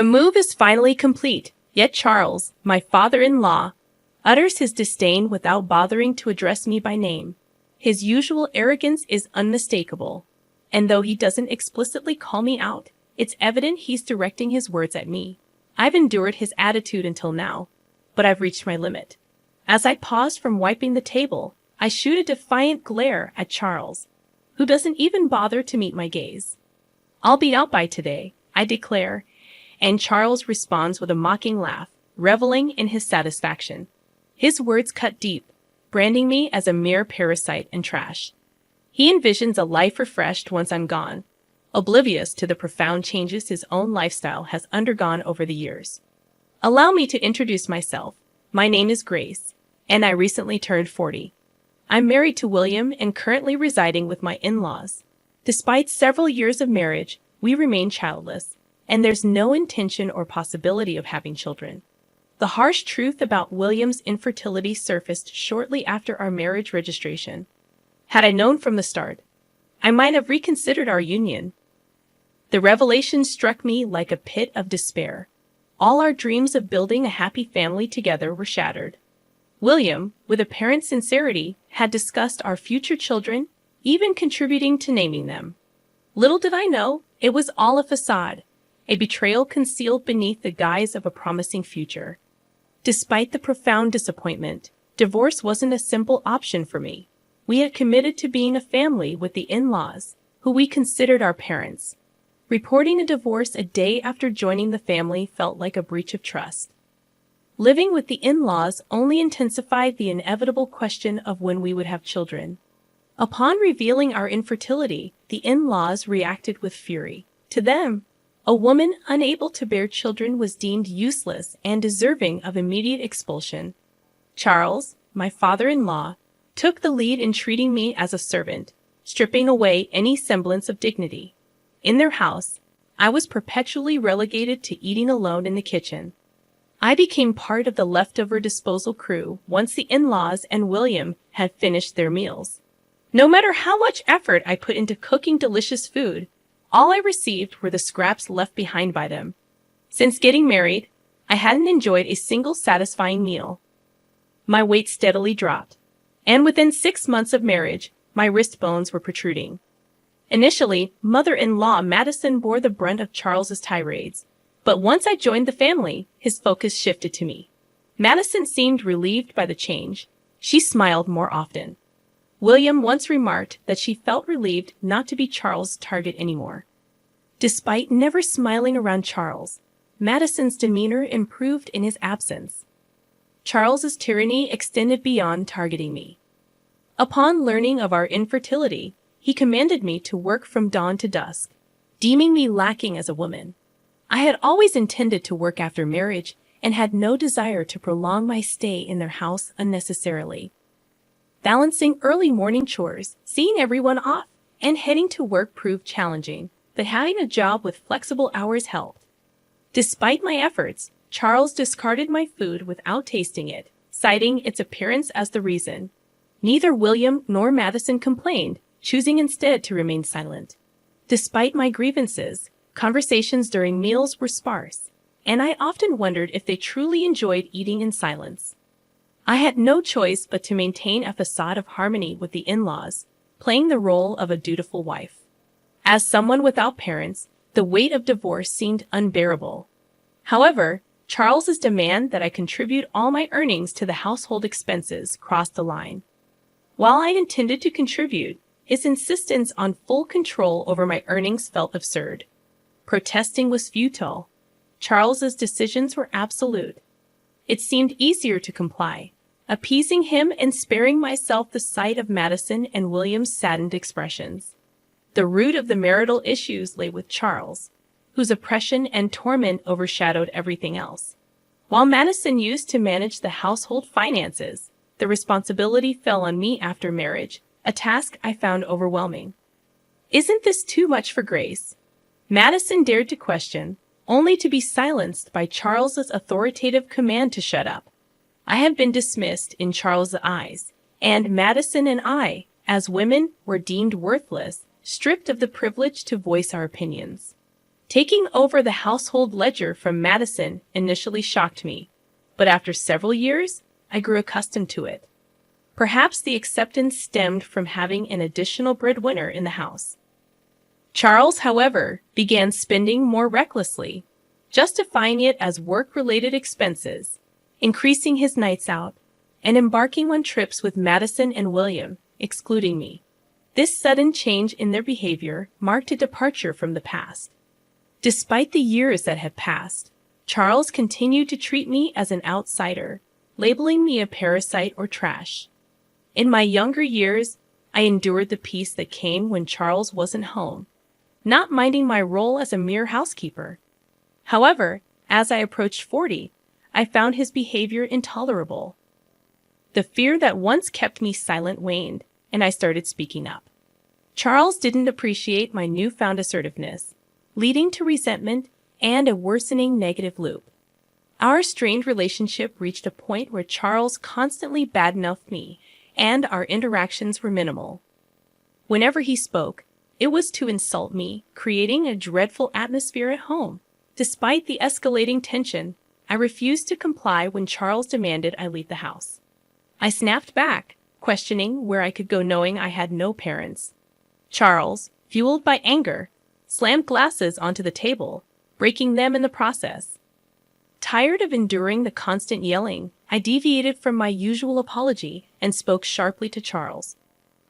The move is finally complete, yet Charles, my father-in-law, utters his disdain without bothering to address me by name. His usual arrogance is unmistakable, and though he doesn't explicitly call me out, it's evident he's directing his words at me. I've endured his attitude until now, but I've reached my limit. As I pause from wiping the table, I shoot a defiant glare at Charles, who doesn't even bother to meet my gaze. "I'll be out by today," I declare, and Charles responds with a mocking laugh, reveling in his satisfaction. His words cut deep, branding me as a mere parasite and trash. He envisions a life refreshed once I'm gone, oblivious to the profound changes his own lifestyle has undergone over the years. Allow me to introduce myself. My name is Grace, and I recently turned 40. I'm married to William and currently residing with my in-laws. Despite several years of marriage, we remain childless, and there's no intention or possibility of having children. The harsh truth about William's infertility surfaced shortly after our marriage registration. Had I known from the start, I might have reconsidered our union. The revelation struck me like a pit of despair. All our dreams of building a happy family together were shattered. William, with apparent sincerity, had discussed our future children, even contributing to naming them. Little did I know, it was all a facade, a betrayal concealed beneath the guise of a promising future. Despite the profound disappointment, divorce wasn't a simple option for me. We had committed to being a family with the in-laws, who we considered our parents. Reporting a divorce a day after joining the family felt like a breach of trust. Living with the in-laws only intensified the inevitable question of when we would have children. Upon revealing our infertility, the in-laws reacted with fury. To them, a woman unable to bear children was deemed useless and deserving of immediate expulsion. Charles, my father-in-law, took the lead in treating me as a servant, stripping away any semblance of dignity. In their house, I was perpetually relegated to eating alone in the kitchen. I became part of the leftover disposal crew once the in-laws and William had finished their meals. No matter how much effort I put into cooking delicious food, all I received were the scraps left behind by them. Since getting married, I hadn't enjoyed a single satisfying meal. My weight steadily dropped, and within 6 months of marriage, my wrist bones were protruding. Initially, mother-in-law Madison bore the brunt of Charles's tirades, but once I joined the family, his focus shifted to me. Madison seemed relieved by the change. She smiled more often. William once remarked that she felt relieved not to be Charles' target anymore. Despite never smiling around Charles, Madison's demeanor improved in his absence. Charles's tyranny extended beyond targeting me. Upon learning of our infertility, he commanded me to work from dawn to dusk, deeming me lacking as a woman. I had always intended to work after marriage and had no desire to prolong my stay in their house unnecessarily. Balancing early morning chores, seeing everyone off, and heading to work proved challenging, but having a job with flexible hours helped. Despite my efforts, Charles discarded my food without tasting it, citing its appearance as the reason. Neither William nor Madison complained, choosing instead to remain silent. Despite my grievances, conversations during meals were sparse, and I often wondered if they truly enjoyed eating in silence. I had no choice but to maintain a facade of harmony with the in-laws, playing the role of a dutiful wife. As someone without parents, the weight of divorce seemed unbearable. However, Charles's demand that I contribute all my earnings to the household expenses crossed the line. While I intended to contribute, his insistence on full control over my earnings felt absurd. Protesting was futile. Charles's decisions were absolute. It seemed easier to comply, appeasing him and sparing myself the sight of Madison and William's saddened expressions. The root of the marital issues lay with Charles, whose oppression and torment overshadowed everything else. While Madison used to manage the household finances, the responsibility fell on me after marriage, a task I found overwhelming. "Isn't this too much for Grace?" Madison dared to question, only to be silenced by Charles's authoritative command to shut up. I had been dismissed in Charles's eyes, and Madison and I, as women, were deemed worthless, stripped of the privilege to voice our opinions. Taking over the household ledger from Madison initially shocked me, but after several years, I grew accustomed to it. Perhaps the acceptance stemmed from having an additional breadwinner in the house. Charles, however, began spending more recklessly, justifying it as work-related expenses, increasing his nights out, and embarking on trips with Madison and William, excluding me. This sudden change in their behavior marked a departure from the past. Despite the years that had passed, Charles continued to treat me as an outsider, labeling me a parasite or trash. In my younger years, I endured the peace that came when Charles wasn't home, not minding my role as a mere housekeeper. However, as I approached 40, I found his behavior intolerable. The fear that once kept me silent waned, and I started speaking up. Charles didn't appreciate my newfound assertiveness, leading to resentment and a worsening negative loop. Our strained relationship reached a point where Charles constantly badmouthed me, and our interactions were minimal. Whenever he spoke, it was to insult me, creating a dreadful atmosphere at home. Despite the escalating tension, I refused to comply when Charles demanded I leave the house. I snapped back, questioning where I could go knowing I had no parents. Charles, fueled by anger, slammed glasses onto the table, breaking them in the process. Tired of enduring the constant yelling, I deviated from my usual apology and spoke sharply to Charles.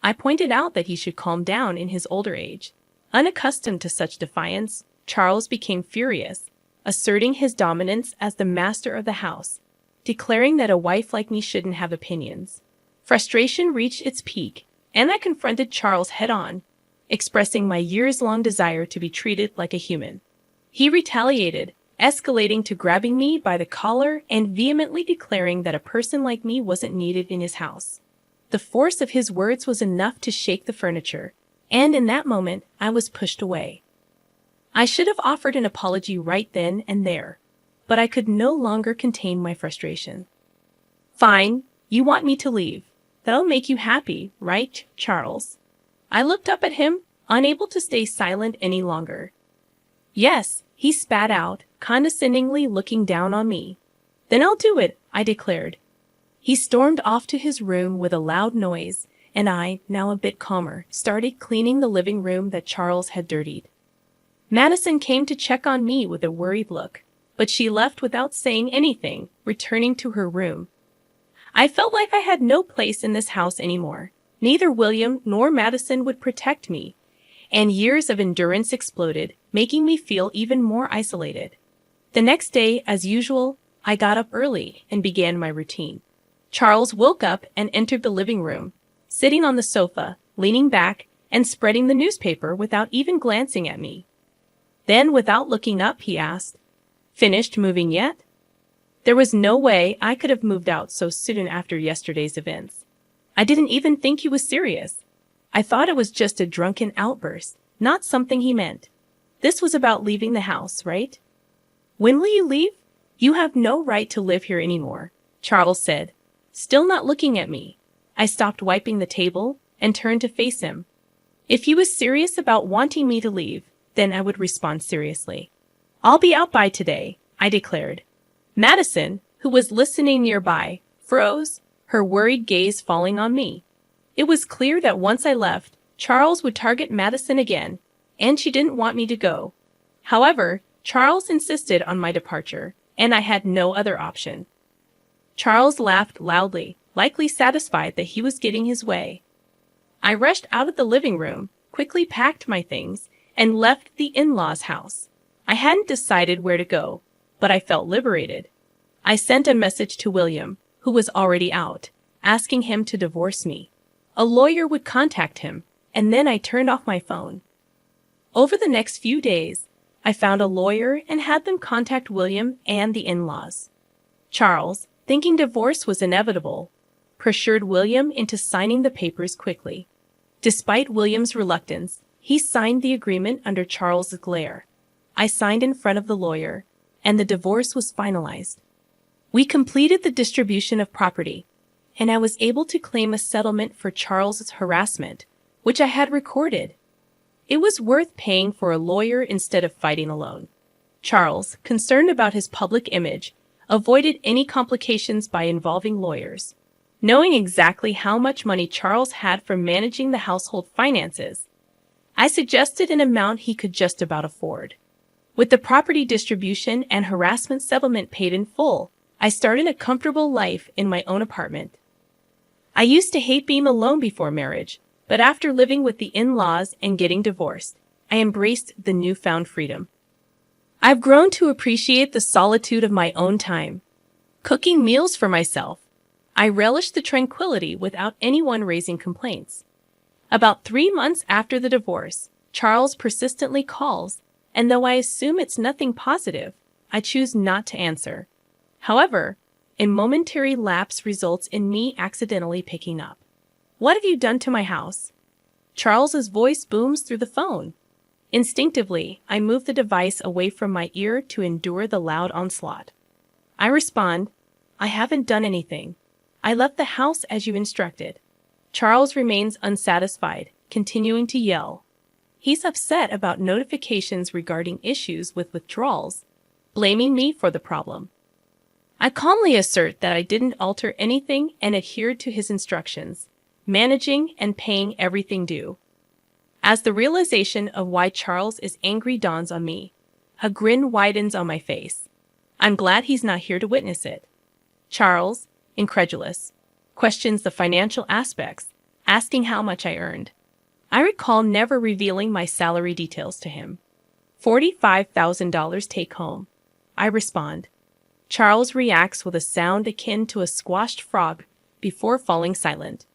I pointed out that he should calm down in his older age. Unaccustomed to such defiance, Charles became furious, asserting his dominance as the master of the house, declaring that a wife like me shouldn't have opinions. Frustration reached its peak, and I confronted Charles head-on, expressing my years-long desire to be treated like a human. He retaliated, escalating to grabbing me by the collar and vehemently declaring that a person like me wasn't needed in his house. The force of his words was enough to shake the furniture, and in that moment, I was pushed away. I should have offered an apology right then and there, but I could no longer contain my frustration. Fine, you want me to leave. That'll make you happy, right, Charles? I looked up at him, unable to stay silent any longer. Yes, he spat out, condescendingly looking down on me. Then I'll do it, I declared. He stormed off to his room with a loud noise, and I, now a bit calmer, started cleaning the living room that Charles had dirtied. Madison came to check on me with a worried look, but she left without saying anything, returning to her room. I felt like I had no place in this house anymore. Neither William nor Madison would protect me, and years of endurance exploded, making me feel even more isolated. The next day, as usual, I got up early and began my routine. Charles woke up and entered the living room, sitting on the sofa, leaning back, and spreading the newspaper without even glancing at me. Then, without looking up, he asked, "Finished moving yet?" There was no way I could have moved out so soon after yesterday's events. I didn't even think he was serious. I thought it was just a drunken outburst, not something he meant. This was about leaving the house, right? "When will you leave? You have no right to live here anymore," Charles said, still not looking at me. I stopped wiping the table and turned to face him. If he was serious about wanting me to leave, then I would respond seriously. "I'll be out by today," I declared. Madison, who was listening nearby, froze, her worried gaze falling on me. It was clear that once I left, Charles would target Madison again, and she didn't want me to go. However, Charles insisted on my departure, and I had no other option. Charles laughed loudly, likely satisfied that he was getting his way. I rushed out of the living room, quickly packed my things, and left the in-laws' house. I hadn't decided where to go, but I felt liberated. I sent a message to William, who was already out, asking him to divorce me. A lawyer would contact him, and then I turned off my phone. Over the next few days, I found a lawyer and had them contact William and the in-laws. Charles, thinking divorce was inevitable, pressured William into signing the papers quickly. Despite William's reluctance, he signed the agreement under Charles's glare. I signed in front of the lawyer, and the divorce was finalized. We completed the distribution of property, and I was able to claim a settlement for Charles's harassment, which I had recorded. It was worth paying for a lawyer instead of fighting alone. Charles, concerned about his public image, avoided any complications by involving lawyers. Knowing exactly how much money Charles had from managing the household finances, I suggested an amount he could just about afford. With the property distribution and harassment settlement paid in full, I started a comfortable life in my own apartment. I used to hate being alone before marriage, but after living with the in-laws and getting divorced, I embraced the newfound freedom. I've grown to appreciate the solitude of my own time. Cooking meals for myself, I relish the tranquility without anyone raising complaints. About 3 months after the divorce, Charles persistently calls, and though I assume it's nothing positive, I choose not to answer. However, a momentary lapse results in me accidentally picking up. "What have you done to my house?" Charles's voice booms through the phone. Instinctively, I move the device away from my ear to endure the loud onslaught. I respond, "I haven't done anything. I left the house as you instructed." Charles remains unsatisfied, continuing to yell. He's upset about notifications regarding issues with withdrawals, blaming me for the problem. I calmly assert that I didn't alter anything and adhered to his instructions, managing and paying everything due. As the realization of why Charles is angry dawns on me, a grin widens on my face. I'm glad he's not here to witness it. Charles, incredulous, questions the financial aspects, asking how much I earned. I recall never revealing my salary details to him. $45,000 take home. I respond. Charles reacts with a sound akin to a squashed frog before falling silent.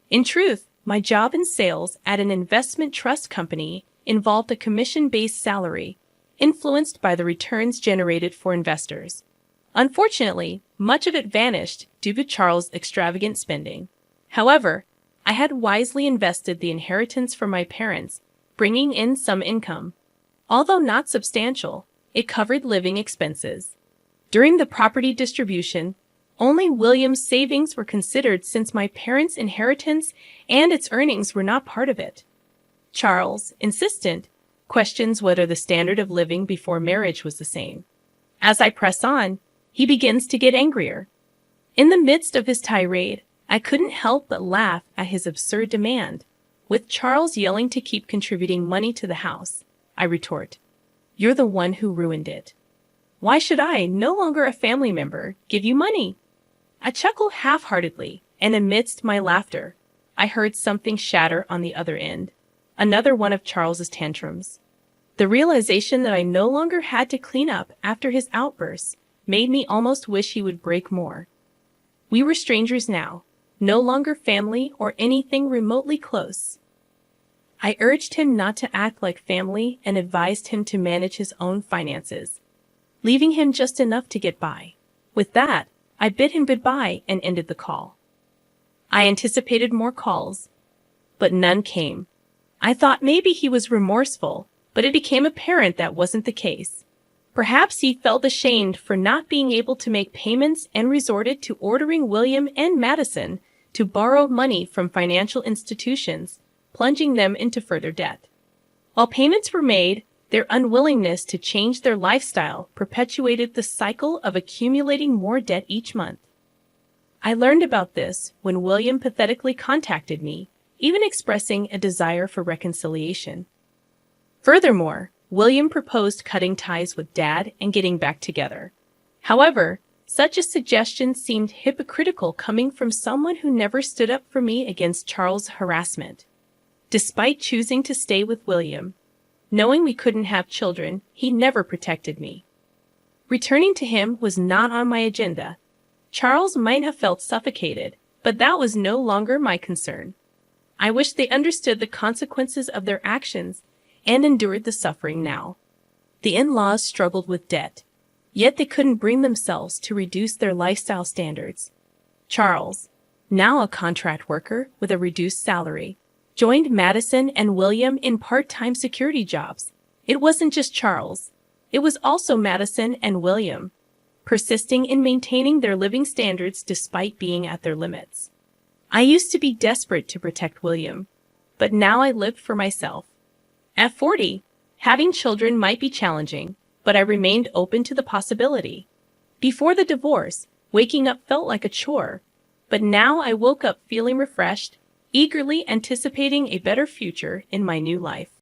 In truth, my job in sales at an investment trust company involved a commission-based salary, influenced by the returns generated for investors. Unfortunately, much of it vanished due to Charles' extravagant spending. However, I had wisely invested the inheritance from my parents, bringing in some income. Although not substantial, it covered living expenses. During the property distribution, only William's savings were considered since my parents' inheritance and its earnings were not part of it. Charles, insistent, questions whether the standard of living before marriage was the same. As I press on, he begins to get angrier. In the midst of his tirade, I couldn't help but laugh at his absurd demand. With Charles yelling to keep contributing money to the house, I retort, "You're the one who ruined it. Why should I, no longer a family member, give you money?" I chuckle half-heartedly, and amidst my laughter, I heard something shatter on the other end. Another one of Charles's tantrums. The realization that I no longer had to clean up after his outbursts made me almost wish he would break more. We were strangers now, no longer family or anything remotely close. I urged him not to act like family and advised him to manage his own finances, leaving him just enough to get by. With that, I bid him goodbye and ended the call. I anticipated more calls, but none came. I thought maybe he was remorseful, but it became apparent that wasn't the case. Perhaps he felt ashamed for not being able to make payments and resorted to ordering William and Madison to borrow money from financial institutions, plunging them into further debt. While payments were made, their unwillingness to change their lifestyle perpetuated the cycle of accumulating more debt each month. I learned about this when William pathetically contacted me, even expressing a desire for reconciliation. Furthermore, William proposed cutting ties with Dad and getting back together. However, such a suggestion seemed hypocritical coming from someone who never stood up for me against Charles' harassment. Despite choosing to stay with William, knowing we couldn't have children, he never protected me. Returning to him was not on my agenda. Charles might have felt suffocated, but that was no longer my concern. I wish they understood the consequences of their actions and endured the suffering now. The in-laws struggled with debt, yet they couldn't bring themselves to reduce their lifestyle standards. Charles, now a contract worker with a reduced salary, joined Madison and William in part-time security jobs. It wasn't just Charles. It was also Madison and William, persisting in maintaining their living standards despite being at their limits. I used to be desperate to protect William, but now I lived for myself. At 40, having children might be challenging, but I remained open to the possibility. Before the divorce, waking up felt like a chore, but now I woke up feeling refreshed, eagerly anticipating a better future in my new life.